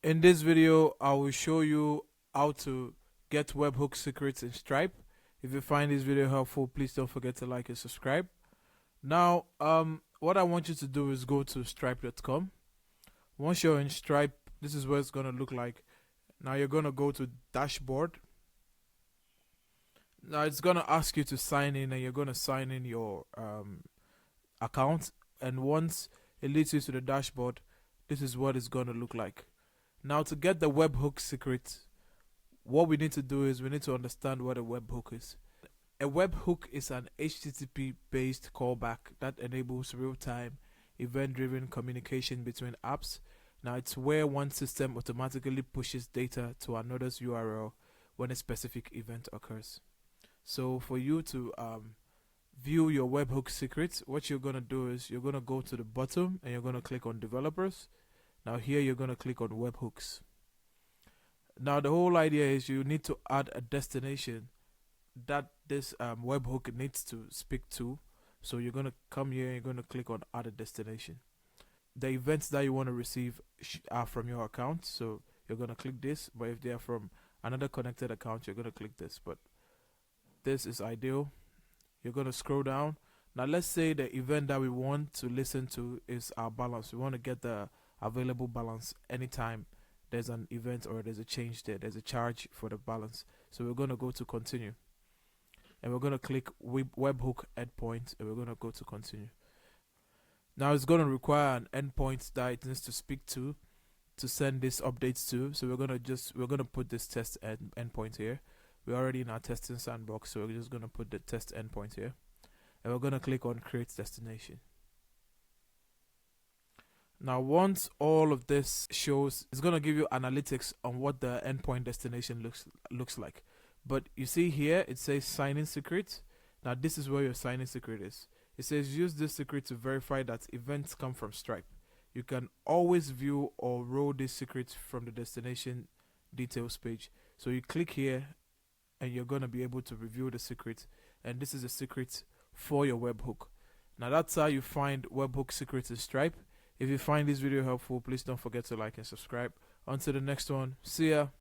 In this video, I will show you how to get webhook secrets in Stripe. If you find this video helpful, please don't forget to like and subscribe. Now, what I want you to do is go to stripe.com. Once you're in Stripe, this is what it's gonna look like. Now you're gonna go to dashboard. Now it's gonna ask you to sign in, and you're gonna sign in your account. And once it leads you to the dashboard, this is what it's gonna look like. Now, to get the webhook secret, what we need to do is we need to understand what a webhook is. A webhook is an HTTP based callback that enables real time, event driven communication between apps. Now, it's where one system automatically pushes data to another's URL when a specific event occurs. So, for you to view your webhook secrets, what you're going to do is you're going to go to the bottom and you're going to click on developers. Now here you're going to click on webhooks. Now the whole idea is you need to add a destination that this webhook needs to speak to. So you're going to come here and you're going to click on add a destination. The events that you want to receive are from your account, so you're going to click this. But if they are from another connected account, you're going to click this. But this is ideal. You're going to scroll down. Now let's say the event that we want to listen to is our balance. We want to get the available balance anytime there's an event or there's a change there, there's a charge for the balance. So we're going to go to continue, and we're going to click webhook endpoint, and we're going to go to continue. Now it's going to require an endpoint that it needs to speak to send these updates to. So we're going to put this test endpoint here. We're already in our testing sandbox, so we're just going to put the test endpoint here, and we're going to click on create destination. Now, once all of this shows, it's going to give you analytics on what the endpoint destination looks like. But you see here, it says sign-in secret. Now, this is where your sign-in secret is. It says use this secret to verify that events come from Stripe. You can always view or roll this secret from the destination details page. So you click here, and you're going to be able to review the secret. And this is a secret for your webhook. Now, that's how you find webhook secrets in Stripe. If you find this video helpful, please don't forget to like and subscribe. Until the next one, see ya.